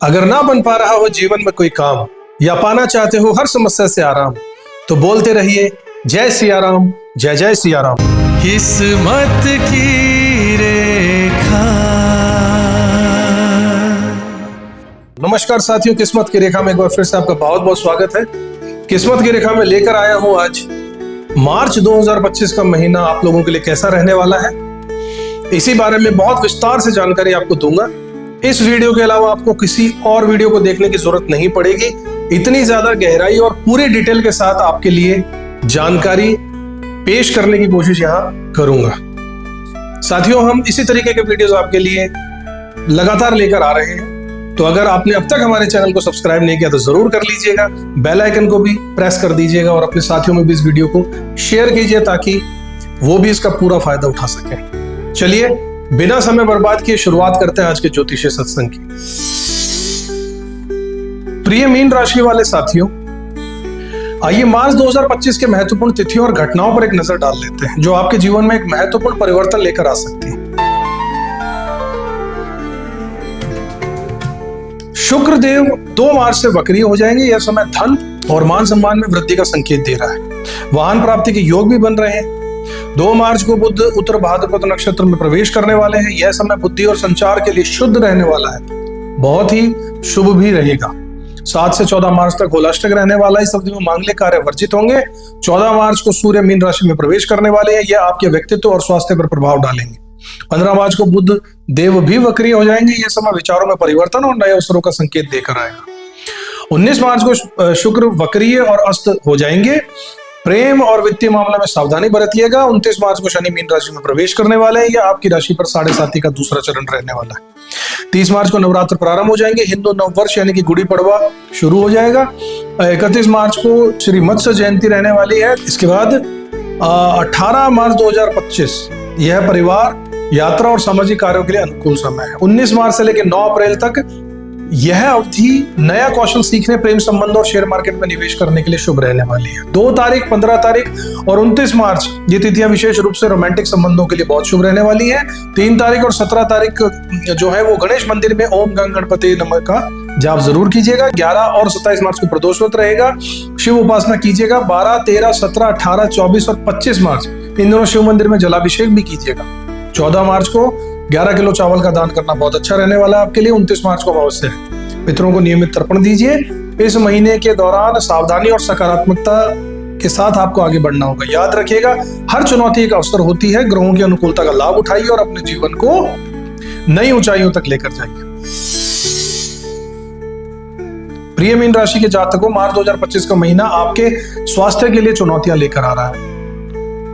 अगर ना बन पा रहा हो जीवन में कोई काम या पाना चाहते हो हर समस्या से आराम, तो बोलते रहिए जय सिया राम, जय जय सिया राम। किस्मत की रेखा। नमस्कार साथियों, किस्मत की रेखा में एक बार फिर से आपका बहुत बहुत स्वागत है। किस्मत की रेखा में लेकर आया हूं आज मार्च 2025 का महीना आप लोगों के लिए कैसा रहने वाला है, इसी बारे में बहुत विस्तार से जानकारी आपको दूंगा। इस वीडियो के अलावा आपको किसी और वीडियो को देखने की जरूरत नहीं पड़ेगी। इतनी ज्यादा गहराई और पूरी डिटेल के साथ आपके लिए जानकारी पेश करने की कोशिश यहां करूंगा। साथियों, हम इसी तरीके के वीडियोस आपके लिए लगातार लेकर आ रहे हैं, तो अगर आपने अब तक हमारे चैनल को सब्सक्राइब नहीं किया तो जरूर कर लीजिएगा। बेल आइकन को भी प्रेस कर दीजिएगा और अपने साथियों में भी इस वीडियो को शेयर कीजिए ताकि वो भी इसका पूरा फायदा उठा सकें। चलिए बिना समय बर्बाद किए शुरुआत करते हैं आज के ज्योतिषीय सत्संग की। प्रिय मीन राशि वाले साथियों, आइए मार्च 2025 के महत्वपूर्ण तिथियों और घटनाओं पर एक नजर डाल लेते हैं जो आपके जीवन में एक महत्वपूर्ण परिवर्तन लेकर आ सकती है। शुक्र देव 2 मार्च से वक्रीय हो जाएंगे। यह समय धन और मान सम्मान में वृद्धि का संकेत दे रहा है। वाहन प्राप्ति के योग भी बन रहे हैं। 2 मार्च को बुध उत्तर भाद्रपद नक्षत्र में प्रवेश करने वाले हैं। यह समय बुद्धि और संचार के लिए शुद्ध रहने वाला है, बहुत ही शुभ भी रहेगा। 7 से 14 मार्च तक होलाष्टक रहने वाला है। इस अवधि में मांगलिक कार्य वर्जित होंगे। 14 मार्च को सूर्य मीन राशि में प्रवेश करने वाले हैं। यह आपके व्यक्तित्व और स्वास्थ्य पर प्रभाव डालेंगे। 15 मार्च को बुध देव भी वक्रीय हो जाएंगे। यह समय विचारों में परिवर्तन और नए अवसरों का संकेत देकर आएगा। 19 मार्च को शुक्र वक्रीय और अस्त हो जाएंगे। प्रेम और वित्तीय मामला में सावधानी बरतिएगा। 29 मार्च को शनि मीन राशि में प्रवेश करने वाले हैं। यह आपकी राशि पर 7.5 का दूसरा चरण रहने वाला है। 30 मार्च को नवरात्र प्रारंभ हो जाएंगे। हिंदू नववर्ष यानी कि गुड़ी पड़वा शुरू हो जाएगा। 31 मार्च को श्री मत्स्य जयंती रहने वाली है। इसके बाद 18 मार्च 2025 यह परिवार, यात्रा और सामाजिक कार्यों के लिए अनुकूल समय है। 19 मार्च से लेकर 9 अप्रैल तक यह अवधि नया कौशल सीखने, प्रेम संबंध और शेयर मार्केट में निवेश करने के लिए शुभ रहने वाली है। 2 तारीख, 15 तारीख और 29 मार्च ये तिथियां विशेष रूप से रोमांटिक संबंधों के लिए बहुत शुभ रहने वाली है। 3 तारीख और 17 तारीख जो है वो गणेश मंदिर में ओम गंग गणपति नमः का जाप जरूर कीजिएगा। 11 और 27 मार्च को प्रदोष व्रत रहेगा, शिव उपासना कीजिएगा। 12, 13, 17, 18, 24 और 25 मार्च इन दोनों शिव मंदिर में जलाभिषेक भी कीजिएगा। 14 मार्च को 11 किलो चावल का दान करना बहुत अच्छा रहने वाला है आपके लिए। 29 मार्च को अमावस्या है। पितरों को नियमित तर्पण दीजिए। इस महीने के दौरान सावधानी और सकारात्मकता के साथ आपको आगे बढ़ना होगा। याद रखिएगा, हर चुनौती एक अवसर होती है। ग्रहों की अनुकूलता का लाभ उठाइए और अपने जीवन को नई ऊंचाइयों तक लेकर जाइए। प्रिय मीन राशि के जातकों, मार्च 2025 का महीना आपके स्वास्थ्य के लिए चुनौतियां लेकर आ रहा है।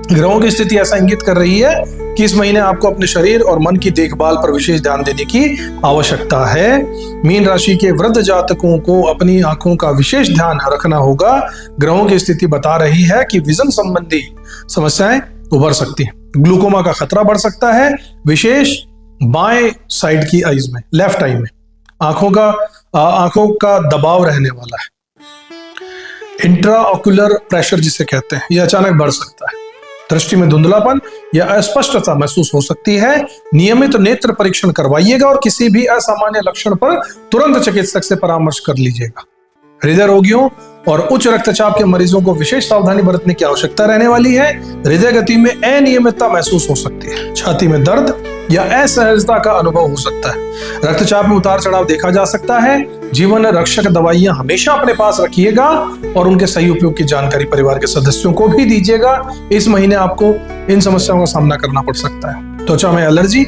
ग्रहों की स्थिति ऐसा इंगित कर रही है कि इस महीने आपको अपने शरीर और मन की देखभाल पर विशेष ध्यान देने की आवश्यकता है। मीन राशि के वृद्ध जातकों को अपनी आंखों का विशेष ध्यान रखना होगा। ग्रहों की स्थिति बता रही है कि विजन संबंधी समस्याएं उभर सकती हैं। ग्लूकोमा का खतरा बढ़ सकता है, विशेष बाएं साइड की आईज में, लेफ्ट आई में आंखों का दबाव रहने वाला है। इंट्राऑक्यूलर प्रेशर जिसे कहते हैं, यह अचानक बढ़ सकता है। दृष्टि में धुंधलापन या अस्पष्टता महसूस हो सकती है। नियमित नेत्र परीक्षण करवाइएगा और किसी भी असामान्य लक्षण पर तुरंत चिकित्सक से परामर्श कर लीजिएगा। हृदय रोगियों और उच्च रक्तचाप के मरीजों को विशेष सावधानी बरतने की आवश्यकता रहने वाली है। हृदय गति में अनियमितता महसूस हो सकती है। छाती में दर्द या असहजता का अनुभव हो सकता है। रक्तचाप में उतार चढ़ाव देखा जा सकता है। जीवन रक्षक दवाइयां हमेशा अपने पास रखिएगा और उनके सही उपयोग की जानकारी परिवार के सदस्यों को भी दीजिएगा। इस महीने आपको इन समस्याओं का सामना करना पड़ सकता है। त्वचा में एलर्जी,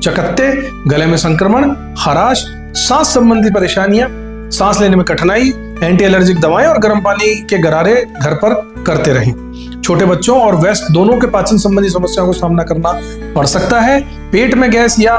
चकत्ते, गले में संक्रमण, खराश, सांस संबंधी परेशानियां, सांस लेने में कठिनाई, एंटी एलर्जिक दवाएं और गर्म पानी के गरारे घर पर करते रहें। छोटे बच्चों और वयस्क दोनों के पाचन संबंधी समस्याओं का सामना करना पड़ सकता है। पेट में गैस या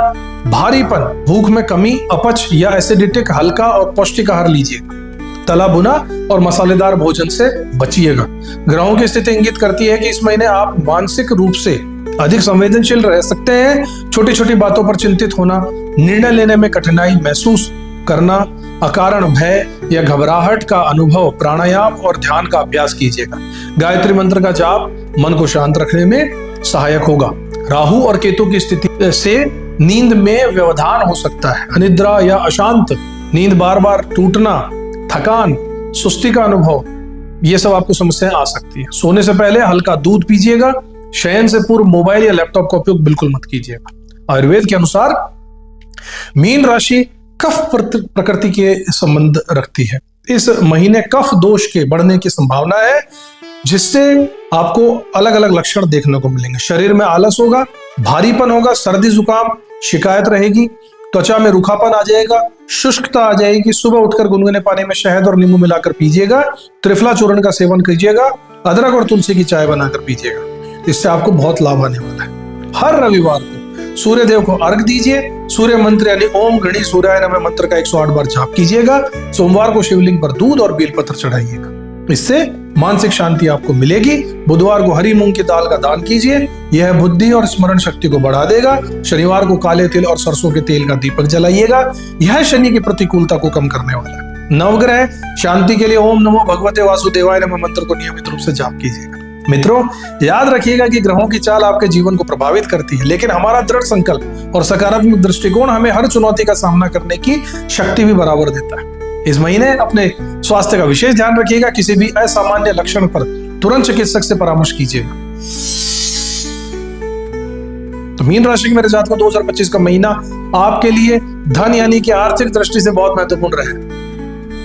भारीपन, भूख में कमी, अपच या एसिडिटिक हल्का और पौष्टिक आहार लीजिएगा। तला भुना और मसालेदार भोजन से बचिएगा। ग्रहों की स्थिति इंगित करती है कि इस महीने आप मानसिक रूप से अधिक संवेदनशील रह सकते हैं। छोटी छोटी बातों पर चिंतित होना, निर्णय लेने में कठिनाई महसूस करना, अकारण भय या घबराहट का अनुभव, प्राणायाम और ध्यान का अभ्यास कीजिएगा। गायत्री मंत्र का जाप मन को शांत रखने में सहायक होगा। राहु और केतु की स्थिति से नींद में व्यवधान हो सकता है। अनिद्रा या अशांत नींद बार बार टूटना, थकान, सुस्ती का अनुभव, ये सब आपको समस्याएं आ सकती है। सोने से पहले हल्का दूध पीजिएगा। शयन से पूर्व मोबाइल या लैपटॉप का उपयोग बिल्कुल मत कीजिएगा। आयुर्वेद के अनुसार मीन राशि कफ प्रकृति के संबंध रखती है। इस महीने कफ दोष के बढ़ने की संभावना है, जिससे आपको अलग अलग लक्षण देखने को मिलेंगे। शरीर में आलस होगा, भारीपन होगा, सर्दी जुकाम शिकायत रहेगी, त्वचा में रूखापन आ जाएगा, शुष्कता आ जाएगी। सुबह उठकर गुनगुने पानी में शहद और नींबू मिलाकर पीजिएगा। त्रिफला चूर्ण का सेवन कीजिएगा। अदरक और तुलसी की चाय बनाकर पीजिएगा। इससे आपको बहुत लाभ आने वाला है। हर रविवार को सूर्य देव को अर्घ दीजिए। सूर्य मंत्र यानी ओम गणी सूर्याय नमः मंत्र का 108 बार जाप कीजिएगा। सोमवार को शिवलिंग पर दूध और बेलपत्र चढ़ाइएगा। इससे मानसिक शांति आपको मिलेगी। बुधवार को हरी मूंग की दाल का दान कीजिए, यह बुद्धि और स्मरण शक्ति को बढ़ा देगा। शनिवार को काले तिल और सरसों के तेल का दीपक जलाइएगा, यह शनि की प्रतिकूलता को कम करने वाला है। नवग्रह शांति के लिए ओम नमो भगवते वासुदेवाय नमः मंत्र को नियमित रूप से जाप कीजिएगा। मित्रों, याद रखिएगा कि ग्रहों की चाल आपके जीवन को प्रभावित करती है, लेकिन हमारा दृढ़ संकल्प और सकारात्मक दृष्टिकोण हमें हर चुनौती का सामना करने की शक्ति भी बराबर देता है। इस महीने अपने स्वास्थ्य का विशेष ध्यान रखिएगा। किसी भी असामान्य लक्षण पर तुरंत चिकित्सक से परामर्श कीजिएगा। तो मीन राशि के मेरे जातकों, 2025 का महीना आपके लिए धन यानी कि आर्थिक दृष्टि से बहुत महत्वपूर्ण रहे।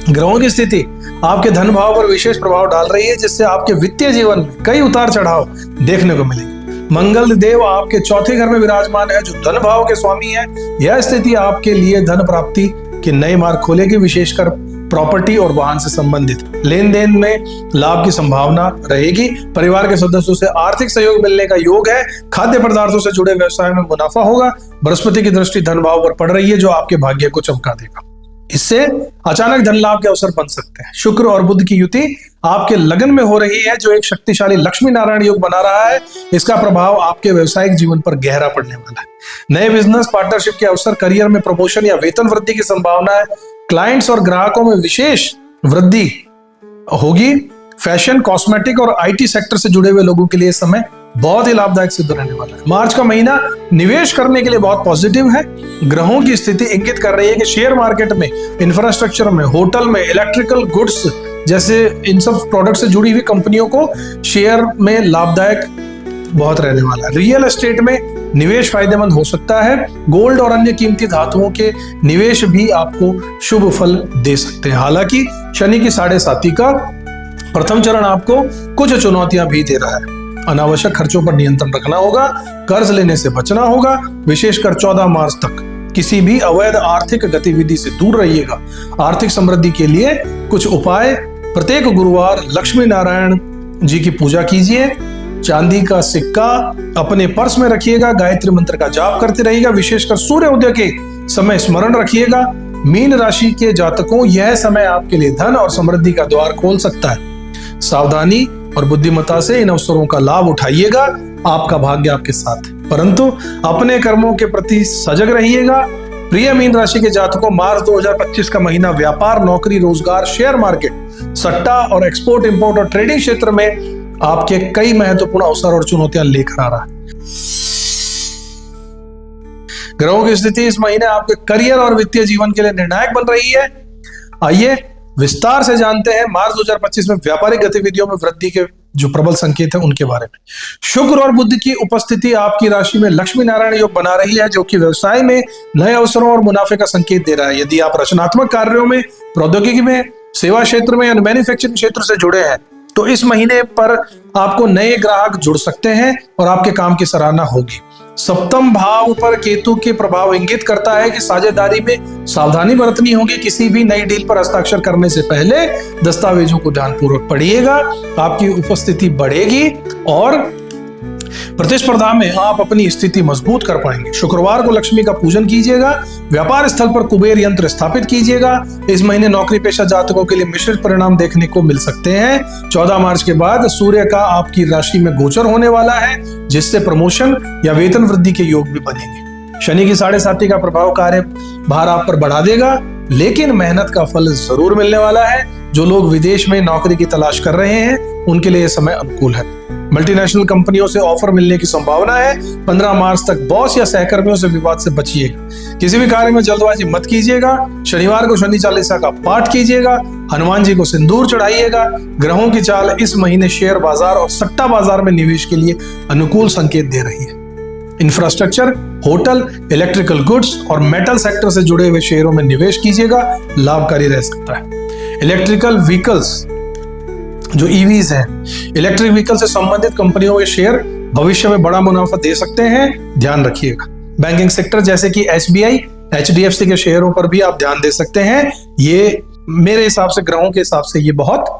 ग्रहों की स्थिति आपके धन भाव पर विशेष प्रभाव डाल रही है, जिससे आपके वित्तीय जीवन में कई उतार चढ़ाव देखने को मिलेंगे। मंगल देव आपके चौथे घर में विराजमान है, जो धन भाव के स्वामी है। यह स्थिति आपके लिए धन प्राप्ति के नए मार्ग खोलेगी, विशेषकर प्रॉपर्टी और वाहन से संबंधित लेन देन में लाभ की संभावना रहेगी। परिवार के सदस्यों से आर्थिक सहयोग मिलने का योग है। खाद्य पदार्थों से जुड़े व्यवसाय में मुनाफा होगा। बृहस्पति की दृष्टि धन भाव पर पड़ रही है, जो आपके भाग्य को चमका देगा। इससे अचानक धन लाभ के अवसर बन सकते हैं। शुक्र और बुध की युति आपके लगन में हो रही है, जो एक शक्तिशाली लक्ष्मी नारायण योग बना रहा है। इसका प्रभाव आपके व्यवसायिक जीवन पर गहरा पड़ने वाला है। नए बिजनेस पार्टनरशिप के अवसर, करियर में प्रमोशन या वेतन वृद्धि की संभावना है। क्लाइंट्स और ग्राहकों में विशेष वृद्धि होगी। फैशन, कॉस्मेटिक और आईटी सेक्टर से जुड़े हुए लोगों के लिए समय बहुत ही लाभदायक सिद्ध रहने वाला है। मार्च का महीना निवेश करने के लिए बहुत पॉजिटिव है। ग्रहों की स्थिति इंगित कर रही है कि शेयर मार्केट में, इंफ्रास्ट्रक्चर में, होटल में, इलेक्ट्रिकल गुड्स जैसे इन सब प्रोडक्ट से जुड़ी हुई कंपनियों को शेयर में लाभदायक बहुत रहने वाला है। रियल एस्टेट में निवेश फायदेमंद हो सकता है। गोल्ड और अन्य कीमती धातुओं के निवेश भी आपको शुभ फल दे सकते हैं। हालांकि शनि की 7.5 का प्रथम चरण आपको कुछ चुनौतियां भी दे रहा है। अनावश्यक खर्चों पर नियंत्रण रखना होगा। कर्ज लेने से बचना होगा। विशेषकर 14 मार्च तक किसी भी अवैध आर्थिक गतिविधि से दूर रहिएगा। आर्थिक समृद्धि के लिए कुछ उपाय: प्रत्येक गुरुवार लक्ष्मी नारायण जी की पूजा कीजिए। चांदी का सिक्का अपने पर्स में रखिएगा। गायत्री मंत्र का जाप करते रहिएगा। विशेषकर सूर्य उदय के समय स्मरण रखिएगा। मीन राशि के जातकों, यह समय आपके लिए धन और समृद्धि का द्वार खोल सकता है। सावधानी और बुद्धिमत्ता से इन अवसरों का लाभ उठाइएगा। आपका भाग्य आपके साथ है, परंतु अपने कर्मों के प्रति सजग रहिएगा। प्रिय मीन राशि के जातकों, मार्च 2025 का महीना व्यापार, नौकरी, रोजगार, शेयर मार्केट, सट्टा और एक्सपोर्ट इंपोर्ट और ट्रेडिंग क्षेत्र में आपके कई महत्वपूर्ण अवसर और चुनौतियां लेकर आ रहा है। ग्रहों की स्थिति इस महीने आपके करियर और वित्तीय जीवन के लिए निर्णायक बन रही है। आइए विस्तार से जानते हैं मार्च 2025 में व्यापारिक गतिविधियों में वृद्धि के जो प्रबल संकेत हैं उनके बारे में। शुक्र और बुध की उपस्थिति आपकी राशि में लक्ष्मी नारायण योग बना रही है, जो कि व्यवसाय में नए अवसरों और मुनाफे का संकेत दे रहा है। यदि आप रचनात्मक कार्यों में, प्रौद्योगिकी में, सेवा क्षेत्र में या मैन्युफैक्चरिंग क्षेत्र से जुड़े हैं, तो इस महीने पर आपको नए ग्राहक जुड़ सकते हैं और आपके काम की सराहना होगी। सप्तम भाव पर केतु के प्रभाव इंगित करता है कि साझेदारी में सावधानी बरतनी होगी। किसी भी नई डील पर हस्ताक्षर करने से पहले दस्तावेजों को ध्यानपूर्वक पढ़िएगा। आपकी उपस्थिति बढ़ेगी और प्रतिस्पर्धा में आप अपनी स्थिति मजबूत कर पाएंगे। शुक्रवार को लक्ष्मी का पूजन कीजिएगा। व्यापार स्थल पर कुबेर यंत्र स्थापित कीजिएगा। इस महीने नौकरी पेशा जातकों के लिए मिश्रित परिणाम देखने को मिल सकते हैं। 14 मार्च के बाद सूर्य का आपकी राशि में गोचर होने वाला है, जिससे प्रमोशन या वेतन वृद्धि के योग भी बनेंगे। शनि की 7.5 का प्रभाव कार्य भार आप पर बढ़ा देगा, लेकिन मेहनत का फल जरूर मिलने वाला है। जो लोग विदेश में नौकरी की तलाश कर रहे हैं, उनके लिए यह समय अनुकूल है। मल्टीनेशनल कंपनियों से ऑफर मिलने की संभावना है। 15 मार्च तक बॉस या सहकर्मियों से विवाद से बचिएगा। किसी भी कार्य में जल्दबाजी मत कीजिएगा। शनिवार को शनि चालीसा का पाठ कीजिएगा। हनुमान जी को सिंदूर चढ़ाइएगा। ग्रहों की चाल इस महीने शेयर बाजार और सट्टा बाजार में निवेश के लिए अनुकूल संकेत दे रही है। इंफ्रास्ट्रक्चर, होटल, इलेक्ट्रिकल गुड्स और मेटल सेक्टर से जुड़े हुए शेयरों में निवेश कीजिएगा, लाभकारी रह सकता है। इलेक्ट्रिकल व्हीकल्स जो ईवीज हैं, इलेक्ट्रिक व्हीकल से संबंधित कंपनियों के शेयर भविष्य में बड़ा मुनाफा दे सकते हैं, ध्यान रखिएगा। बैंकिंग सेक्टर जैसे कि एसबीआई, एचडीएफसी के शेयरों पर भी आप ध्यान दे सकते हैं। ये मेरे हिसाब से, ग्रहों के हिसाब से, ये बहुत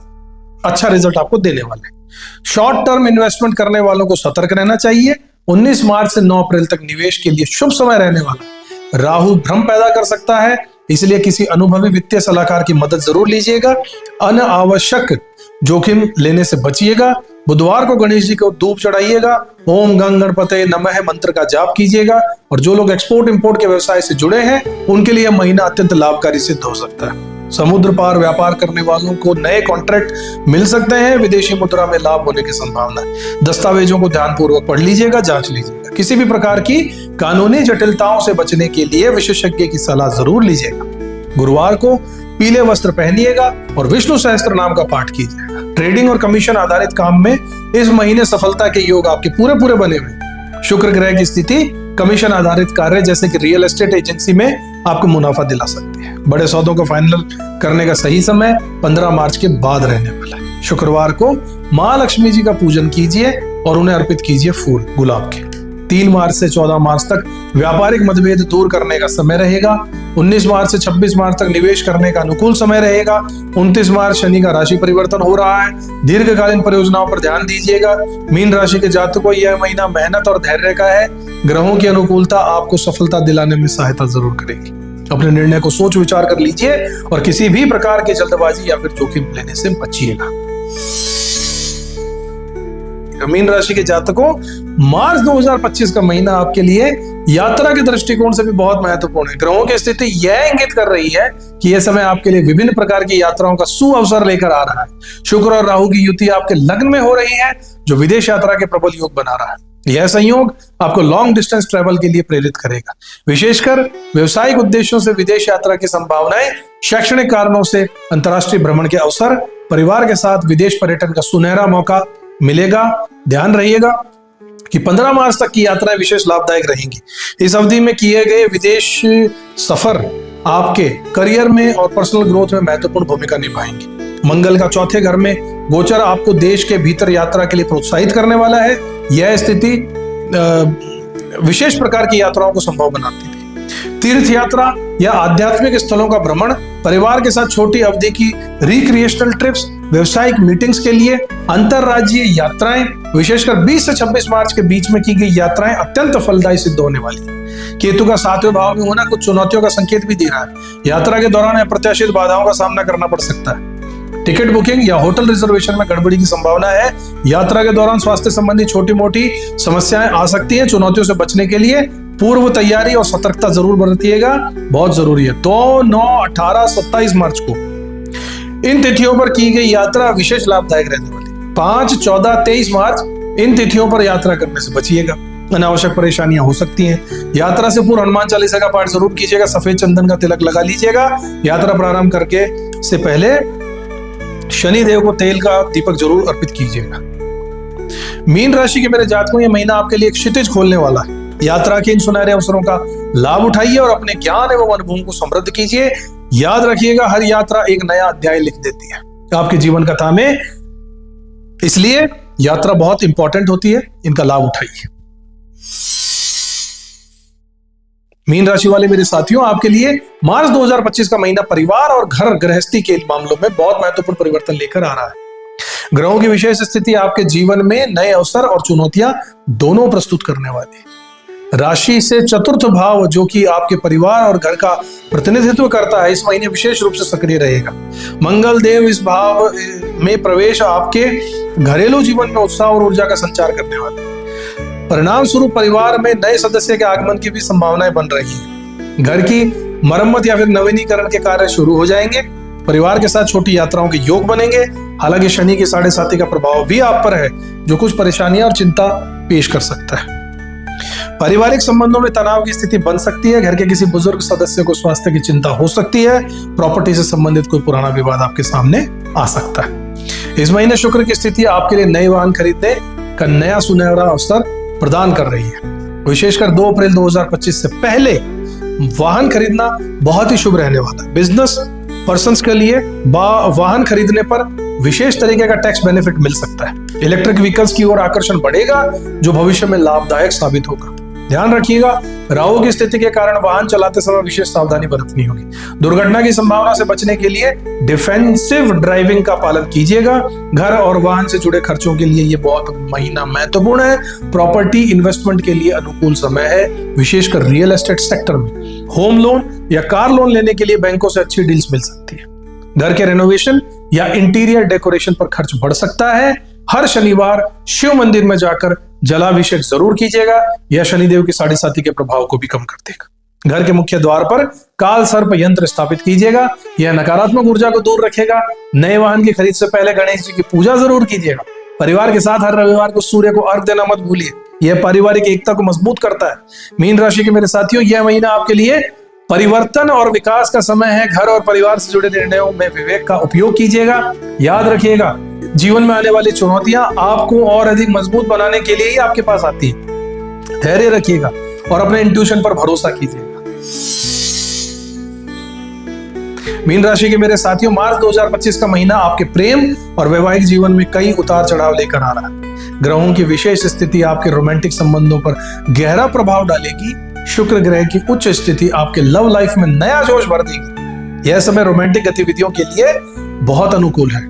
अच्छा रिजल्ट आपको देने वाले हैं। शॉर्ट टर्म इन्वेस्टमेंट करने वालों को सतर्क रहना चाहिए। 19 मार्च से 9 अप्रैल तक निवेश के लिए शुभ समय रहने वाला। राहु भ्रम पैदा कर सकता है, इसलिए किसी अनुभवी वित्तीय सलाहकार की मदद जरूर लीजिएगा। अनावश्यक जोखिम लेने से बचिएगा। बुधवार को गणेश जी को धूप चढ़ाइएगा। ओम गंग गणपते नमः मंत्र का जाप कीजिएगा। और जो लोग एक्सपोर्ट इंपोर्ट के व्यवसाय से जुड़े हैं, उनके लिए महीना अत्यंत लाभकारी सिद्ध हो सकता है। समुद्र पार व्यापार करने वालों को नए कॉन्ट्रैक्ट मिल सकते हैं। विदेशी मुद्रा में लाभ होने की संभावना है। दस्तावेजों को ध्यानपूर्वक पढ़ लीजिएगा, जांच लीजिएगा। किसी भी प्रकार की कानूनी जटिलताओं से बचने के लिए विशेषज्ञ की सलाह जरूर लीजिएगा। गुरुवार को पीले वस्त्र पहनिएगा और विष्णु सहस्त्र नाम का पाठ कीजिएगा। ट्रेडिंग और कमीशन आधारित काम में इस महीने सफलता के योग आपके पूरे पूरे बने हुए। शुक्र ग्रह की स्थिति कमीशन आधारित कार्य जैसे कि रियल एस्टेट एजेंसी में आपको मुनाफा दिला सकती है। बड़े सौदों को फाइनल करने का सही समय 15 मार्च के बाद रहने वाला है। शुक्रवार को माँ लक्ष्मी जी का पूजन कीजिए और उन्हें अर्पित कीजिए फूल गुलाब के। 3 मार्च से 14 मार्च तक व्यापारिक मतभेद दूर करने का समय रहेगा। 19 मार्च से 26 मार्च तक निवेश करने का अनुकूल समय रहेगा। 29 मार्च शनि का राशि परिवर्तन हो रहा है। दीर्घकालीन परियोजनाओं पर ध्यान दीजिएगा। मीन राशि के जातकों को यह महीना मेहनत और धैर्य का है। ग्रहों की अनुकूलता आपको सफलता दिलाने में सहायता जरूर करेगी। अपने निर्णय को सोच विचार कर लीजिए और किसी भी प्रकार की जल्दबाजी या फिर जोखिम लेने से बचिएगा। मीन राशि के जातकों, मार्च 2025 का महीना आपके लिए यात्रा के दृष्टिकोण से भी बहुत महत्वपूर्ण है। ग्रहों की स्थिति यह इंगित कर रही है कि यह समय आपके लिए विभिन्न प्रकार की यात्राओं का सुअवसर लेकर आ रहा है। शुक्र और राहु की युति आपके लग्न में हो रही है, जो विदेश यात्रा के प्रबल योग बना रहा है। यह संयोग आपको लॉन्ग डिस्टेंस ट्रेवल के लिए प्रेरित करेगा। विशेषकर व्यावसायिक उद्देश्यों से विदेश यात्रा की संभावनाएं, शैक्षणिक कारणों से अंतर्राष्ट्रीय भ्रमण के अवसर, परिवार के साथ विदेश पर्यटन का सुनहरा मौका मिलेगा। ध्यान रहिएगा कि 15 मार्च तक की यात्राएं विशेष लाभदायक रहेंगी। इस अवधि में किए गए विदेश सफर आपके करियर में और पर्सनल ग्रोथ में महत्वपूर्ण भूमिका निभाएंगे। मंगल का चौथे घर में गोचर आपको देश के भीतर यात्रा के लिए प्रोत्साहित करने वाला है। यह स्थिति विशेष प्रकार की यात्राओं को संभव बनाती है। तीर्थ यात्रा या आध्यात्मिक स्थलों का भ्रमण, परिवार के साथ छोटी अवधि की रिक्रिएशनल ट्रिप्स, व्यवसायिक मीटिंग्स के लिए अंतरराज्यीय यात्राएं, विशेषकर 20 से 26 मार्च के बीच में की गई यात्राएं अत्यंत फलदायी सिद्ध होने वाली है। केतु का 7वें भाव में होना कुछ चुनौतियों का संकेत भी दे रहा है। यात्रा के दौरान अप्रत्याशित बाधाओं का सामना करना पड़ सकता है। टिकट बुकिंग या होटल रिजर्वेशन में गड़बड़ी की संभावना है। यात्रा के दौरान स्वास्थ्य संबंधी छोटी मोटी समस्याएं आ सकती हैं। चुनौतियों से बचने के लिए पूर्व तैयारी और सतर्कता जरूर बरतिएगा, बहुत जरूरी है। 2, 9, 18, 27 मार्च को इन तिथियों पर की गई यात्रा विशेष लाभदायक रहने वाली। 5, 14, 23 मार्च इन तिथियों पर यात्रा करने से बचिएगा। अनावश्यक परेशानियां हो सकती हैं। यात्रा से पूर्व हनुमान चालीसा का पाठ जरूर कीजिएगा। सफेद चंदन का तिलक लगा लीजिएगा। यात्रा प्रारंभ करके से पहले शनि देव को तेल का दीपक जरूर अर्पित कीजिएगा। मीन राशि के मेरे जातकों, यह महीना आपके लिए एक क्षितिज खोलने वाला है। यात्रा के इन सुनहरे अवसरों का लाभ उठाइए और अपने ज्ञान एवं अनुभव को समृद्ध कीजिए। याद रखिएगा, हर यात्रा एक नया अध्याय लिख देती है आपके जीवन कथा में, इसलिए यात्रा बहुत इंपॉर्टेंट होती है। इनका लाभ उठाइए। मीन राशि वाले मेरे साथियों, आपके लिए मार्च 2025 का महीना परिवार और घर गृहस्थी के मामलों में बहुत महत्वपूर्ण परिवर्तन लेकर आ रहा है। ग्रहों की विशेष स्थिति आपके जीवन में नए अवसर और चुनौतियां दोनों प्रस्तुत करने वाली है। राशि से चतुर्थ भाव, जो कि आपके परिवार और घर का प्रतिनिधित्व करता है, इस महीने विशेष रूप से सक्रिय रहेगा। मंगल देव इस भाव में प्रवेश आपके घरेलू जीवन में उत्साह और ऊर्जा का संचार करने वाले हैं। परिणाम स्वरूप परिवार में नए सदस्य के आगमन की भी संभावनाएं बन रही है। घर की मरम्मत या फिर नवीनीकरण के कार्य शुरू हो जाएंगे। परिवार के साथ छोटी यात्राओं के योग बनेंगे। हालांकि शनि की 7.5 का प्रभाव भी आप पर है, जो कुछ परेशानियां और चिंता पेश कर सकता है। पारिवारिक संबंधों में तनाव की स्थिति बन सकती है। घर के किसी बुजुर्ग सदस्य को स्वास्थ्य की चिंता हो सकती है। प्रॉपर्टी से संबंधित कोई पुराना विवाद आपके सामने आ सकता है। इस महीने शुक्र की स्थिति आपके लिए नए वाहन खरीदने का नया सुनहरा अवसर प्रदान कर रही है। विशेषकर 2 अप्रैल 2025 से पहले वाहन खरीदना बहुत ही शुभ रहने वाला है। बिजनेस पर्संस के लिए वाहन खरीदने पर विशेष तरीके का टैक्स बेनिफिट मिल सकता है। इलेक्ट्रिक व्हीकल्स की ओर आकर्षण बढ़ेगा, जो भविष्य में लाभदायक साबित होगा। ध्यान रखिएगा, राहु की स्थिति के कारण वाहन चलाते समय विशेष सावधानी बरतनी होगी। दुर्घटना की संभावना से बचने के लिए डिफेंसिव ड्राइविंग का पालन कीजिएगा। घर और वाहन से जुड़े खर्चों के लिए ये बहुत महीना महत्वपूर्ण है। प्रॉपर्टी इन्वेस्टमेंट के लिए अनुकूल समय है, विशेषकर रियल एस्टेट सेक्टर में। होम लोन या कार लोन लेने के लिए बैंकों से अच्छी डील्स मिल सकती है। घर के रेनोवेशन या इंटीरियर डेकोरेशन पर खर्च बढ़ सकता है। हर शनिवार शिव मंदिर में जाकर जलाभिषेक जरूर कीजिएगा। यह शनिदेव की 7.5 के प्रभाव को भी कम कर देगा। घर के मुख्य द्वार पर काल सर्प यंत्र स्थापित कीजिएगा। यह नकारात्मक ऊर्जा को दूर रखेगा। नए वाहन की खरीद से पहले गणेश जी की पूजा जरूर कीजिएगा। परिवार के साथ हर रविवार को सूर्य को अर्घ देना मत भूलिए। यह पारिवारिक एकता को मजबूत करता है। मीन राशि के मेरे साथियों, यह महीना आपके लिए परिवर्तन और विकास का समय है। घर और परिवार से जुड़े निर्णयों में विवेक का उपयोग कीजिएगा। याद रखिएगा, जीवन में आने वाली चुनौतियां आपको और अधिक मजबूत बनाने के लिए ही आपके पास आती है। धैर्य रखिएगा और अपने इंट्यूशन पर भरोसा कीजिएगा। मीन राशि के मेरे साथियों, मार्च 2025 का महीना आपके प्रेम और वैवाहिक जीवन में कई उतार चढ़ाव लेकर आ रहा है। ग्रहों की विशेष स्थिति आपके रोमांटिक संबंधों पर गहरा प्रभाव डालेगी। शुक्र ग्रह की उच्च स्थिति आपके लव लाइफ में नया जोश भर देगी। यह समय रोमांटिक गतिविधियों के लिए बहुत अनुकूल है।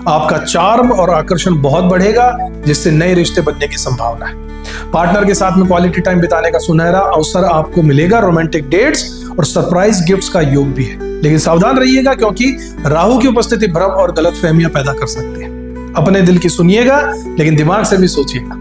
आपका चार्म और आकर्षण बहुत बढ़ेगा, जिससे नए रिश्ते बनने की संभावना है। पार्टनर के साथ में क्वालिटी टाइम बिताने का सुनहरा अवसर आपको मिलेगा। रोमांटिक डेट्स और सरप्राइज गिफ्ट्स का योग भी है, लेकिन सावधान रहिएगा, क्योंकि राहु की उपस्थिति भ्रम और गलतफहमियां पैदा कर सकती है। अपने दिल की सुनिएगा, लेकिन दिमाग से भी सोचिएगा।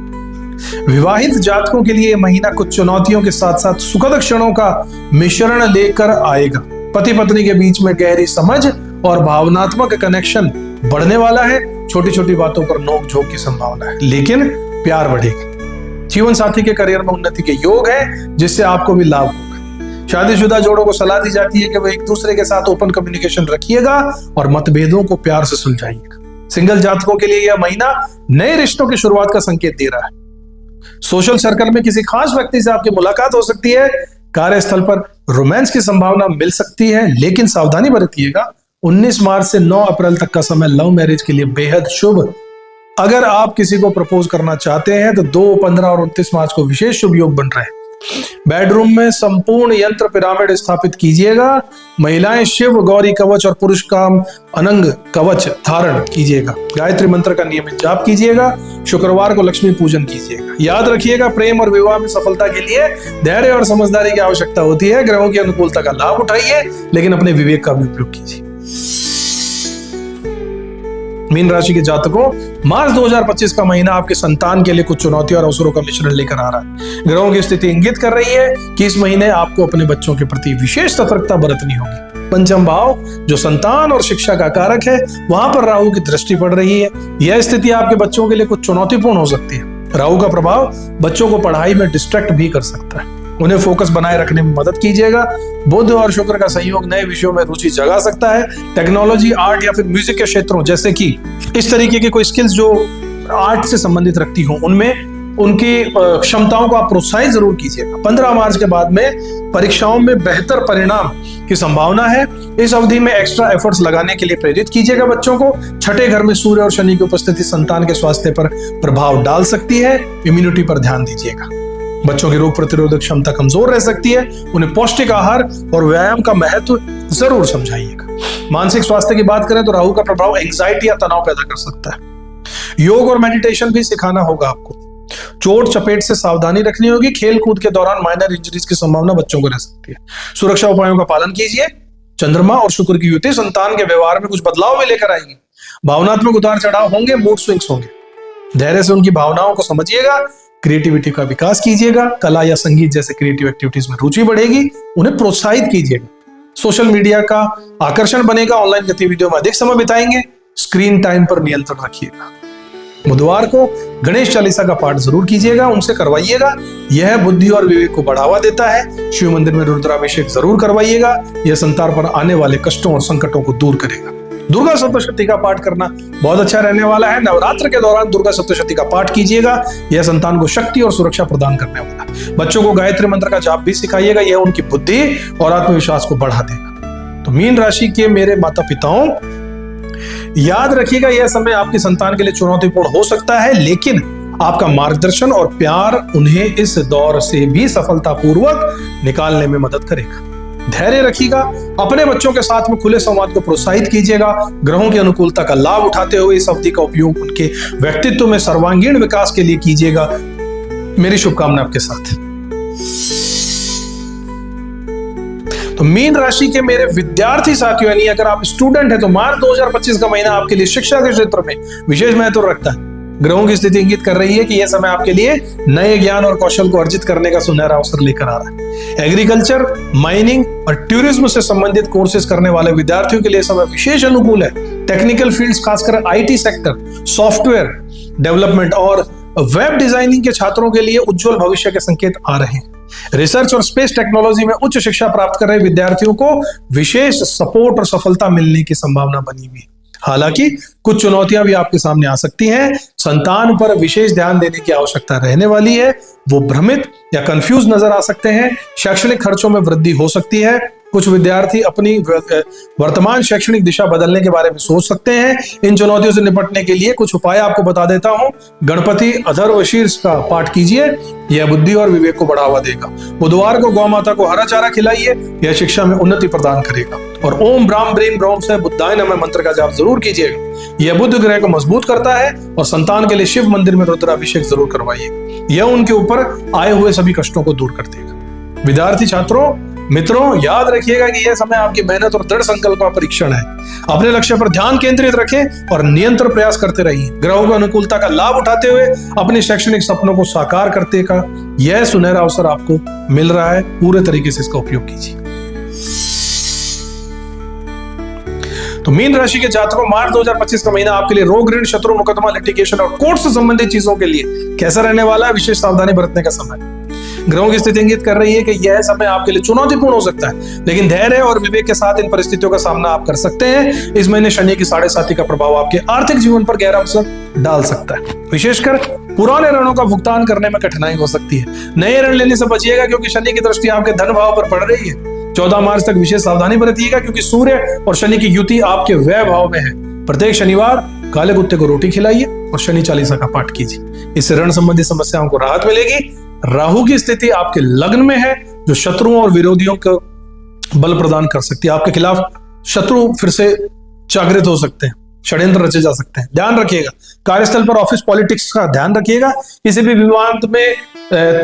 विवाहित जातकों के लिए यह महीना कुछ चुनौतियों के साथ साथ सुखद क्षणों का मिश्रण लेकर आएगा। पति पत्नी के बीच में गहरी समझ और भावनात्मक कनेक्शन बढ़ने वाला है। छोटी छोटी बातों पर नोक झोंक की संभावना है, लेकिन प्यार बढ़ेगा। जीवन साथी के करियर में उन्नति के योग है, जिससे आपको भी लाभ होगा। शादीशुदा जोड़ों को सलाह दी जाती है कि वो एक दूसरे के साथ ओपन कम्युनिकेशन रखिएगा और मतभेदों को प्यार से सुलझाइएगा। सिंगल जातकों के लिए यह महीना नए रिश्तों की शुरुआत का संकेत दे रहा है। सोशल सर्कल में किसी खास व्यक्ति से आपकी मुलाकात हो सकती है। कार्यस्थल पर रोमांस की संभावना मिल सकती है, लेकिन सावधानी बरतिएगा। 19 मार्च से 9 अप्रैल तक का समय लव मैरिज के लिए बेहद शुभ। अगर आप किसी को प्रपोज करना चाहते हैं तो 2, 15 और 29 मार्च को विशेष शुभ योग बन रहे हैं। बेडरूम में संपूर्ण यंत्र पिरामिड स्थापित कीजिएगा। महिलाएं शिव गौरी कवच और पुरुष काम अनंग कवच धारण कीजिएगा। गायत्री मंत्र का नियमित जाप कीजिएगा। शुक्रवार को लक्ष्मी पूजन कीजिएगा। याद रखिएगा, प्रेम और विवाह में सफलता के लिए धैर्य और समझदारी की आवश्यकता होती है। ग्रहों की अनुकूलता का लाभ उठाइए, लेकिन अपने विवेक का भी उपयोग कीजिए। मीन राशि के जातकों, मार्च 2025 का महीना आपके संतान के लिए कुछ चुनौतियों और अवसरों का मिश्रण लेकर आ रहा है। ग्रहों की स्थिति इंगित कर रही है कि इस महीने आपको अपने बच्चों के प्रति विशेष सतर्कता बरतनी होगी। पंचम भाव, जो संतान और शिक्षा का कारक है, वहां पर राहु की दृष्टि पड़ रही है। यह स्थिति आपके बच्चों के लिए कुछ चुनौतीपूर्ण हो सकती है। राहु का प्रभाव बच्चों को पढ़ाई में डिस्ट्रैक्ट भी कर सकता है। उन्हें फोकस बनाए रखने में मदद कीजिएगा। बुध और शुक्र का संयोग नए विषयों में रुचि जगा सकता है। टेक्नोलॉजी, आर्ट या फिर म्यूजिक के क्षेत्रों, जैसे कि इस तरीके की कोई स्किल्स जो आर्ट से संबंधित रखती हो, उनमें उनकी क्षमताओं को आप प्रोत्साहित जरूर कीजिएगा। 15 मार्च के बाद में परीक्षाओं में बेहतर परिणाम की संभावना है। इस अवधि में एक्स्ट्रा एफर्ट्स लगाने के लिए प्रेरित कीजिएगा बच्चों को। छठे घर में सूर्य और शनि की उपस्थिति संतान के स्वास्थ्य पर प्रभाव डाल सकती है। इम्यूनिटी पर ध्यान दीजिएगा। बच्चों की रोग प्रतिरोधक क्षमता कमजोर रह सकती है। उन्हें पौष्टिक आहार और व्यायाम का महत्व जरूर समझाइएगा। मानसिक स्वास्थ्य की बात करें तो राहु का प्रभाव एंजाइटी या तनाव पैदा कर सकता है। योग और मेडिटेशन भी सिखाना होगा आपको। चोट चपेट से सावधानी रखनी होगी। खेल कूद के दौरान माइनर इंजरीज की संभावना बच्चों को रह सकती है। सुरक्षा उपायों का पालन कीजिए। चंद्रमा और शुक्र की युति संतान के व्यवहार में कुछ बदलाव भी लेकर आएगी। भावनात्मक उतार चढ़ाव होंगे, मूड स्विंग्स होंगे। धैर्य से उनकी भावनाओं को समझिएगा। क्रिएटिविटी का विकास कीजिएगा। कला या संगीत जैसे क्रिएटिव एक्टिविटीज में रुचि बढ़ेगी। उन्हें प्रोत्साहित कीजिएगा। सोशल मीडिया का आकर्षण बनेगा। ऑनलाइन गतिविधियों में अधिक समय बिताएंगे। स्क्रीन टाइम पर नियंत्रण रखिएगा। बुधवार को गणेश चालीसा का पाठ जरूर कीजिएगा, उनसे करवाइएगा। यह बुद्धि और विवेक को बढ़ावा देता है। शिव मंदिर में रुद्राभिषेक जरूर करवाइएगा। यह संतान पर आने वाले कष्टों और संकटों को दूर करेगा। दुर्गा सप्तशती का पाठ करना बहुत अच्छा रहने वाला है। नवरात्र के दौरान दुर्गा सप्तशती का पाठ कीजिएगा। यह संतान को शक्ति और सुरक्षा प्रदान करने वाला है। बच्चों को गायत्री मंत्र का जाप भी सिखाइएगा। यह उनकी बुद्धि और आत्मविश्वास को बढ़ा देगा। तो मीन राशि के मेरे माता पिताओं, याद रखिएगा यह समय आपकी संतान के लिए चुनौतीपूर्ण हो सकता है, लेकिन आपका मार्गदर्शन और प्यार उन्हें इस दौर से भी सफलतापूर्वक निकालने में मदद करेगा। धैर्य रखिएगा। अपने बच्चों के साथ में खुले संवाद को प्रोत्साहित कीजिएगा। ग्रहों की अनुकूलता का लाभ उठाते हुए इस अवधि का उपयोग उनके व्यक्तित्व में सर्वांगीण विकास के लिए कीजिएगा। मेरी शुभकामना आपके साथ। तो मीन राशि के मेरे विद्यार्थी साथियों, यानी अगर आप स्टूडेंट हैं तो मार्च 2025 का महीना आपके लिए शिक्षा के क्षेत्र में विशेष महत्व रखता है। ग्रहों की स्थिति इंगित कर रही है कि यह समय आपके लिए नए ज्ञान और कौशल को अर्जित करने का सुनहरा अवसर लेकर आ रहा है। एग्रीकल्चर, माइनिंग और टूरिज्म से संबंधित कोर्सेज करने वाले विद्यार्थियों के लिए समय विशेष अनुकूल है। टेक्निकल फील्ड्स, खासकर आईटी सेक्टर, सॉफ्टवेयर डेवलपमेंट और वेब डिजाइनिंग के छात्रों के लिए उज्जवल भविष्य के संकेत आ रहे हैं। रिसर्च और स्पेस टेक्नोलॉजी में उच्च शिक्षा प्राप्त कर रहे विद्यार्थियों को विशेष सपोर्ट और सफलता मिलने की संभावना बनी हुई है। हालांकि कुछ चुनौतियां भी आपके सामने आ सकती हैं। संतान पर विशेष ध्यान देने की आवश्यकता रहने वाली है। वो भ्रमित या कंफ्यूज नजर आ सकते हैं। शैक्षणिक खर्चों में वृद्धि हो सकती है। कुछ विद्यार्थी अपनी वर्तमान शैक्षणिक दिशा बदलने के बारे में सोच सकते हैं। इन चुनौतियों से निपटने के लिए कुछ उपाय आपको बता देता हूं। गणपति अथर्व शीर्ष का पाठ कीजिए, यह बुद्धि और विवेक को बढ़ावा देगा। बुधवार को गौ माता को हरा चारा खिलाइए, यह शिक्षा में उन्नति प्रदान करेगा। और ओम ब्राह्म ब्रीम ब्रह्म से बुद्धाय नमः मंत्र का जाप जरूर कीजिएगा। यह बुध ग्रह को मजबूत करता है। और संतान के लिए शिव मंदिर में रुद्राभिषेक जरूर करवाइएगा, यह उनके ऊपर आए हुए सभी कष्टों को दूर कर देगा। विद्यार्थी छात्रों, मित्रों, याद रखिएगा कि यह समय आपकी मेहनत और दृढ़ संकल्प का परीक्षण है। अपने लक्ष्य पर ध्यान केंद्रित रखें और निरंतर प्रयास करते रहिए। ग्रहों की अनुकूलता का लाभ उठाते हुए अपने शैक्षणिक सपनों को साकार करने का यह सुनहरा अवसर आपको मिल रहा है। पूरे तरीके से इसका उपयोग कीजिए। तो मीन राशि के जातकों, मार्च 2025 का महीना आपके लिए रोग, ऋण, शत्रु, मुकदमा, लिटिगेशन और कोर्ट से संबंधित चीजों के लिए कैसा रहने वाला है? विशेष सावधानी बरतने का समय। ग्रहों की स्थिति इंगित कर रही है कि यह समय आपके लिए चुनौतीपूर्ण हो सकता है, लेकिन धैर्य और विवेक के साथ इन परिस्थितियों का सामना आप कर सकते हैं। इस महीने शनि की 7.5 का प्रभाव आपके आर्थिक जीवन पर गहरा असर डाल सकता है। विशेषकर पुराने ऋणों का भुगतान करने में कठिनाई हो सकती है। नए ऋण लेने से बचिएगा क्योंकि शनि की दृष्टि आपके धन भाव पर पड़ रही है। 14 मार्च तक विशेष सावधानी बरतिएगा क्योंकि सूर्य और शनि की युति आपके व्यय भाव में है। प्रत्येक शनिवार काले कुत्ते को रोटी खिलाइए और शनि चालीसा का पाठ कीजिए। इससे ऋण संबंधी समस्याओं को राहत मिलेगी। राहु की स्थिति आपके लग्न में है, जो शत्रुओं और विरोधियों को बल प्रदान कर सकती है। आपके खिलाफ शत्रु फिर से जागृत हो सकते हैं, षड्यंत्र रचे जा सकते हैं। ध्यान रखिएगा। कार्यस्थल पर ऑफिस पॉलिटिक्स का ध्यान रखिएगा। किसी भी विवाद में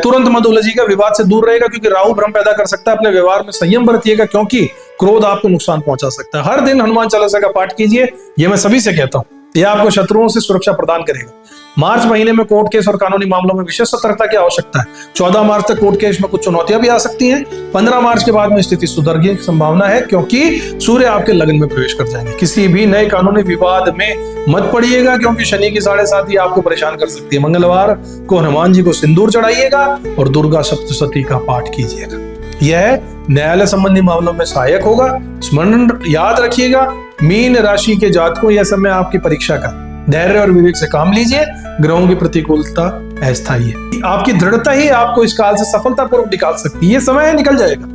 तुरंत मत उलझिएगा, विवाद से दूर रहेगा क्योंकि राहु भ्रम पैदा कर सकता है। अपने व्यवहार में संयम बरतिएगा क्योंकि क्रोध आपको नुकसान पहुंचा सकता है। हर दिन हनुमान चालीसा का पाठ कीजिए, यह मैं सभी से कहता हूं। यह आपको शत्रुओं से सुरक्षा प्रदान करेगा। मार्च महीने में कोर्ट केस और कानूनी मामलों में विशेष सतर्कता की आवश्यकता है। 14 मार्च तक कोर्ट केस में कुछ चुनौतियां भी आ सकती हैं। 15 मार्च के बाद में स्थिति सुधरने की संभावना है क्योंकि सूर्य आपके लगन में प्रवेश कर जाएंगे। किसी भी नए कानूनी विवाद में मत पड़िएगा क्योंकि शनि की 7.5 आपको परेशान कर सकती है। मंगलवार को हनुमान जी को सिंदूर चढ़ाइएगा और दुर्गा सप्तशती का पाठ कीजिएगा, यह न्यायालय संबंधी मामलों में सहायक होगा। स्मरण याद रखिएगा, मीन राशि के जातकों, यह समय आपकी परीक्षा का। धैर्य और विवेक से काम लीजिए। ग्रहों की प्रतिकूलता अस्थायी है। आपकी दृढ़ता ही आपको इस काल से सफलतापूर्वक निकाल सकती है। यह समय है, निकल जाएगा।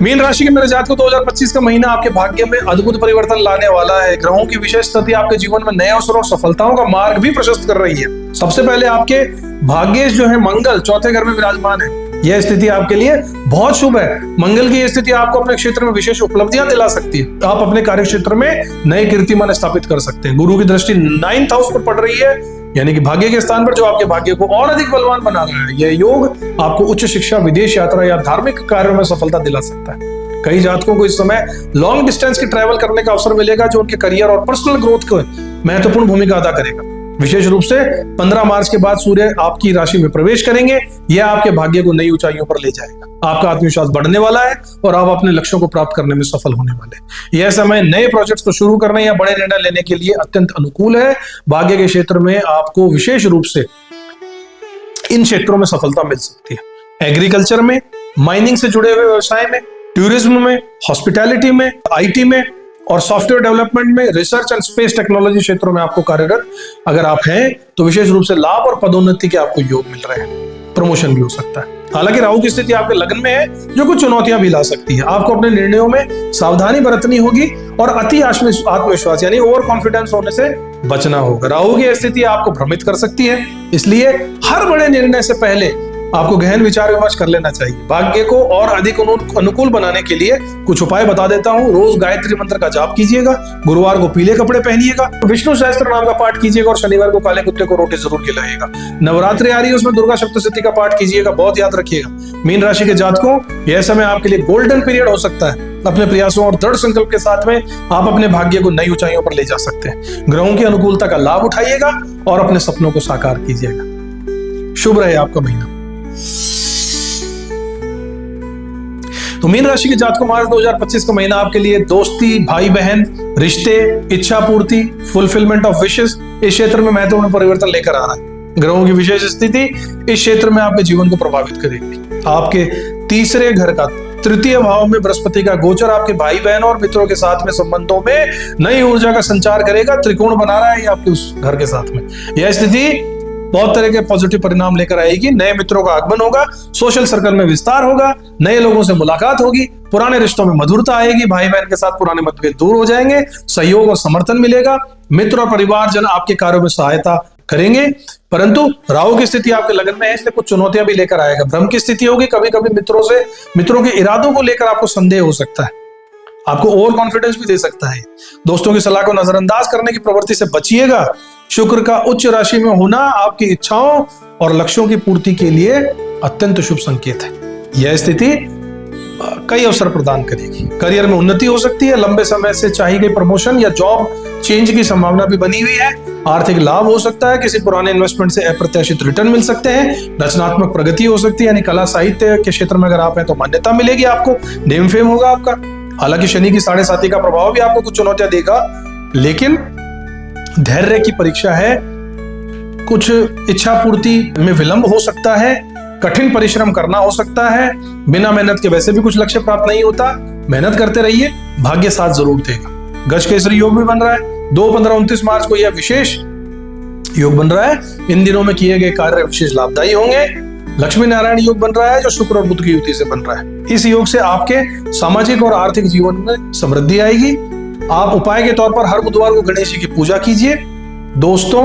मीन राशि के मेरे जातकों, 2025 का महीना आपके भाग्य में अद्भुत परिवर्तन लाने वाला है। ग्रहों की विशेष स्थिति आपके जीवन में नए अवसर और सफलताओं का मार्ग भी प्रशस्त कर रही है। सबसे पहले आपके भाग्येश जो है मंगल 4थे घर में विराजमान है। यह स्थिति आपके लिए बहुत शुभ है। मंगल की यह स्थिति आपको अपने क्षेत्र में विशेष उपलब्धियां दिला सकती है। आप अपने कार्य क्षेत्र में नए कीर्तिमान स्थापित कर सकते हैं। गुरु की दृष्टि 9th हाउस पर पड़ रही है, यानी कि भाग्य के स्थान पर, जो आपके भाग्य को और अधिक बलवान बना रहा है। यह योग आपको उच्च शिक्षा, विदेश यात्रा या धार्मिक कार्यों में सफलता दिला सकता है। कई जातकों को इस समय लॉन्ग डिस्टेंस की ट्रैवल करने का अवसर मिलेगा, जो उनके करियर और पर्सनल ग्रोथ को महत्वपूर्ण भूमिका अदा करेगा। विशेष रूप से 15 मार्च के बाद सूर्य आपकी राशि में प्रवेश करेंगे। यह आपके भाग्य को नई ऊंचाइयों पर ले जाएगा। आपका आत्मविश्वास बढ़ने वाला है और आप अपने लक्ष्यों को प्राप्त करने में सफल होने वाले हैं। यह समय नए प्रोजेक्ट्स को शुरू करने या बड़े निर्णय लेने के लिए अत्यंत अनुकूल है। भाग्य के क्षेत्र में आपको विशेष रूप से इन क्षेत्रों में सफलता मिल सकती है। एग्रीकल्चर में, माइनिंग से जुड़े हुए व्यवसाय में, टूरिज्म में, हॉस्पिटैलिटी में, आईटी में और सॉफ्टवेयर डेवलपमेंट में, रिसर्च एंड स्पेस टेक्नोलॉजी क्षेत्रों में आपको कार्यरत अगर आप हैं तो विशेष रूप से लाभ और पदोन्नति के आपको योग मिल रहे हैं। प्रमोशन भी हो सकता है। हालांकि राहु की स्थिति आपके लग्न में है जो कुछ चुनौतियां भी ला सकती है। आपको अपने निर्णयों में सावधानी बरतनी होगी और अति आत्मविश्वास यानी ओवर कॉन्फिडेंस होने से बचना होगा। राहु की स्थिति आपको भ्रमित कर सकती है, इसलिए हर बड़े निर्णय से पहले आपको गहन विचार विमर्श कर लेना चाहिए। भाग्य को और अधिक अनुकूल बनाने के लिए कुछ उपाय बता देता हूँ। रोज गायत्री मंत्र का जाप कीजिएगा, गुरुवार को पीले कपड़े पहनिएगा, विष्णु सहस्त्र नाम का पाठ कीजिएगा और शनिवार को काले कुत्ते को रोटी जरूर खिलाइएगा। नवरात्रि आ रही है, उसमें दुर्गा सप्तशती का पाठ कीजिएगा, बहुत याद रखिएगा। मीन राशि के जातकों, यह समय आपके लिए गोल्डन पीरियड हो सकता है। अपने प्रयासों और दृढ़ संकल्प के साथ में आप अपने भाग्य को नई ऊंचाइयों पर ले जा सकते हैं। ग्रहों की अनुकूलता का लाभ उठाइएगा और अपने सपनों को साकार कीजिएगा। शुभ रहे आपका महीना। तो मीन राशि के जातकों, मार्च 2025 का महीना आपके लिए दोस्ती, भाई बहन, रिश्ते, इच्छा पूर्ति, फुलफिलमेंट ऑफ विशेस इस क्षेत्र में महत्वपूर्ण परिवर्तन लेकर आ रहा है। ग्रहों की विशेष स्थिति इस क्षेत्र में आपके जीवन को प्रभावित करेगी। आपके तीसरे घर का तृतीय भाव में बृहस्पति का गोचर आपके भाई बहन और मित्रों के साथ में संबंधों में नई ऊर्जा का संचार करेगा। त्रिकोण बना रहा है आपके उस घर के साथ में। यह स्थिति बहुत तरह के पॉजिटिव परिणाम लेकर आएगी। नए मित्रों का आगमन होगा, सोशल सर्कल में विस्तार होगा, नए लोगों से मुलाकात होगी, पुराने रिश्तों में मधुरता आएगी, भाई बहन के साथ पुराने मतभेद दूर हो जाएंगे, सहयोग और समर्थन मिलेगा, मित्र और परिवारजन आपके कार्यों में सहायता करेंगे। परंतु राहु की स्थिति आपके लगन में है, इसलिए कुछ चुनौतियां भी लेकर आएगा। भ्रम की स्थिति होगी, कभी कभी मित्रों के इरादों को लेकर आपको संदेह हो सकता है, आपको ओवर कॉन्फिडेंस भी दे सकता है। दोस्तों की सलाह को नजरअंदाज करने की प्रवृत्ति से बचिएगा। शुक्र का उच्च राशि में होना आपकी इच्छाओं और लक्ष्यों की पूर्ति के लिए अत्यंत शुभ संकेत है। यह स्थिति कई अवसर प्रदान करेगी। करियर में उन्नति हो सकती है, लंबे समय से चाही गई प्रमोशन या जॉब चेंज की संभावना भी बनी हुई है। आर्थिक लाभ हो सकता है, किसी पुराने इन्वेस्टमेंट से अप्रत्याशित रिटर्न मिल सकते हैं, रचनात्मक प्रगति हो सकती है, यानी कला साहित्य के क्षेत्र में अगर आप हैं तो मान्यता मिलेगी आपको, नेम फेम होगा आपका। हालांकि शनि की 7.5 का प्रभाव भी आपको कुछ चुनौतियां देगा, लेकिन धैर्य की परीक्षा है। कुछ इच्छा पूर्ति में विलंब हो सकता है, कठिन परिश्रम करना हो सकता है, बिना मेहनत के वैसे भी कुछ लक्ष्य प्राप्त नहीं होता। मेहनत करते रहिए, भाग्य साथ जरूर देगा। गज केसरी योग भी बन रहा है 2, 15, 29 मार्च को यह विशेष योग बन रहा है। इन दिनों में किए गए कार्य विशेष लाभदायी होंगे। लक्ष्मी नारायण योग बन रहा है जो शुक्र और बुध की युति से बन रहा है। इस योग से आपके सामाजिक और आर्थिक जीवन में समृद्धि आएगी। आप उपाय के तौर पर हर बुधवार को गणेश जी की पूजा कीजिए। दोस्तों,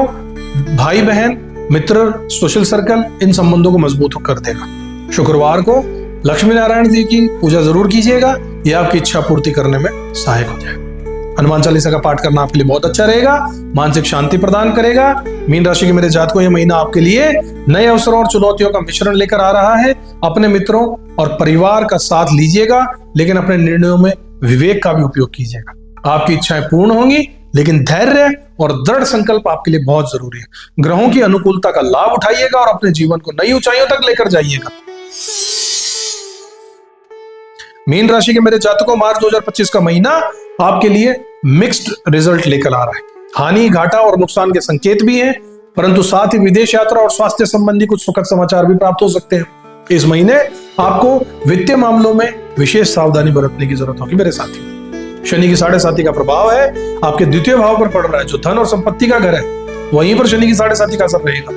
भाई बहन, मित्र, सोशल सर्कल, इन संबंधों को मजबूत कर देगा। शुक्रवार को लक्ष्मी नारायण जी की पूजा जरूर कीजिएगा, यह आपकी इच्छा पूर्ति करने में सहायक हो जाएगा। हनुमान चालीसा का पाठ करना आपके लिए बहुत अच्छा रहेगा, मानसिक शांति प्रदान करेगा। मीन राशि के मेरे जातकों, यह महीना आपके लिए नए अवसरों और चुनौतियों का मिश्रण लेकर आ रहा है। अपने मित्रों और परिवार का साथ लीजिएगा, लेकिन अपने निर्णयों में विवेक का भी उपयोग कीजिएगा। आपकी इच्छाएं पूर्ण होंगी, लेकिन धैर्य और दृढ़ संकल्प आपके लिए बहुत जरूरी है। ग्रहों की अनुकूलता का लाभ उठाइएगा और अपने जीवन को नई ऊंचाइयों तक लेकर जाइएगा। मीन राशि के मेरे जातकों, मार्च 2025 का महीना आपके लिए मिक्स्ड रिजल्ट लेकर आ रहा है। हानि, घाटा और नुकसान के संकेत भी हैं, परंतु साथ ही विदेश यात्रा और स्वास्थ्य संबंधी कुछ सुखद समाचार भी प्राप्त हो सकते हैं। इस महीने आपको वित्तीय मामलों में विशेष सावधानी बरतने की जरूरत होगी मेरे साथी। शनि की 7.5 का प्रभाव है, आपके द्वितीय भाव पर पड़ रहा है, जो धन और संपत्ति का घर है, वहीं पर शनि की 7.5 का असर रहेगा।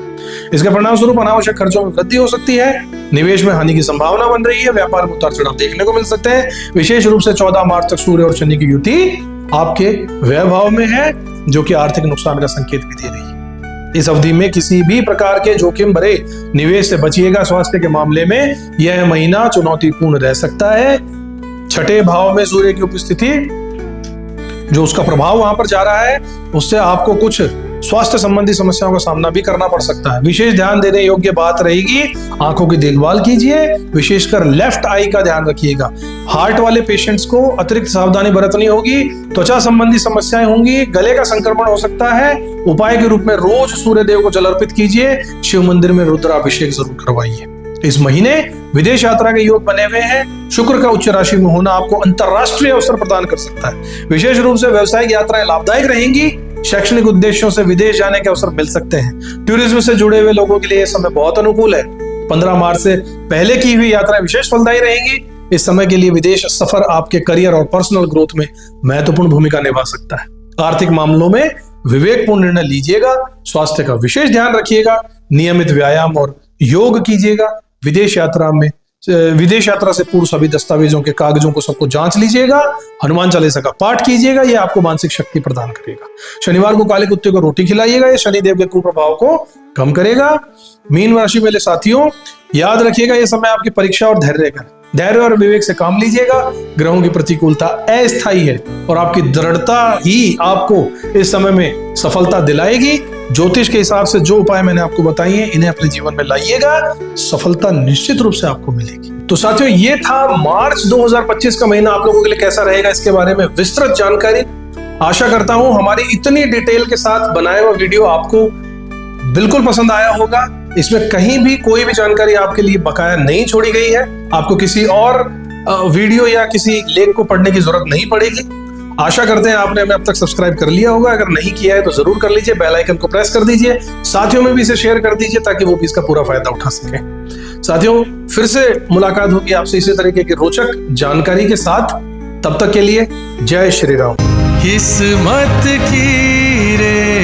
इसके परिणाम स्वरूप अनावश्यक खर्चों में वृद्धि हो सकती है। निवेश में हानि की संभावना बन रही है। व्यापार में उतार चढ़ाव देखने को मिल सकते हैं। विशेष रूप से 14 मार्च तक सूर्य और शनि की युति आपके व्यय भाव में है, जो कि आर्थिक नुकसान का संकेत भी दे रही है। इस अवधि में किसी भी प्रकार के जोखिम भरे निवेश से बचिएगा। स्वास्थ्य के मामले में यह महीना चुनौतीपूर्ण रह सकता है। छठे भाव में सूर्य की उपस्थिति, जो उसका प्रभाव वहां पर जा रहा है, उससे आपको कुछ स्वास्थ्य संबंधी समस्याओं का सामना भी करना पड़ सकता है। विशेष ध्यान देने योग्य बात रहेगी, आंखों की देखभाल कीजिए, विशेषकर लेफ्ट आई का ध्यान रखिएगा। हार्ट वाले पेशेंट्स को अतिरिक्त सावधानी बरतनी होगी। त्वचा संबंधी समस्याएं होंगी, गले का संक्रमण हो सकता है। उपाय के रूप में रोज सूर्य देव को जल अर्पित कीजिए, शिव मंदिर में रुद्राभिषेक जरूर करवाइए। इस महीने विदेश यात्रा के योग बने हुए हैं। शुक्र का उच्च राशि में होना आपको अंतरराष्ट्रीय अवसर प्रदान कर सकता है। विशेष रूप से व्यावसायिक यात्राएं लाभदायक रहेंगी। शैक्षणिक उद्देश्यों से विदेश जाने के अवसर मिल सकते हैं। टूरिज्म से जुड़े हुए लोगों के लिए यह समय बहुत अनुकूल है। 15 मार्च से पहले की हुई यात्राएं विशेष फलदायी रहेंगी। इस समय के लिए विदेश सफर आपके करियर और पर्सनल ग्रोथ में महत्वपूर्ण भूमिका निभा सकता है। आर्थिक मामलों में विवेकपूर्ण निर्णय लीजिएगा। स्वास्थ्य का विशेष ध्यान रखिएगा। नियमित व्यायाम और योग कीजिएगा। विदेश यात्रा से पूर्व सभी दस्तावेजों के कागजों को सबको जांच लीजिएगा। हनुमान चालीसा का पाठ कीजिएगा, यह आपको मानसिक शक्ति प्रदान करेगा। शनिवार को काले कुत्ते को रोटी खिलाइएगा, यह शनिदेव के कुप्रभाव को कम करेगा। मीन राशि वाले साथियों, याद रखिएगा यह समय आपकी परीक्षा और धैर्य और विवेक से काम लीजिएगा। ग्रहों की प्रतिकूलता अस्थायी है और आपकी दृढ़ता ही आपको इस समय में सफलता दिलाएगी। ज्योतिष के हिसाब से जो उपाय मैंने आपको बताई हैं, इन्हें अपने जीवन में लाइएगा, सफलता निश्चित रूप से आपको मिलेगी। तो साथियों, ये था मार्च 2025 का महीना आप लोगों के लिए कैसा रहेगा, इसके बारे में विस्तृत जानकारी। आशा करता हूं हमारी इतनी डिटेल के साथ बनाया हुआ वीडियो आपको बिल्कुल पसंद आया होगा। इसमें कहीं भी कोई भी जानकारी आपके लिए बकाया नहीं छोड़ी गई है। आपको किसी और वीडियो या किसी लेख को पढ़ने की जरूरत नहीं पड़ेगी। आशा करते हैं आपने हमें अब तक सब्सक्राइब कर लिया होगा। अगर नहीं किया है तो जरूर कर लीजिए, बेल आइकन को प्रेस कर दीजिए, साथियों में भी इसे शेयर कर दीजिए ताकि वो भी इसका पूरा फायदा उठा सके। साथियों, फिर से मुलाकात होगी आपसे इसी तरीके की रोचक जानकारी के साथ। तब तक के लिए जय श्री राम। किस्मत की रे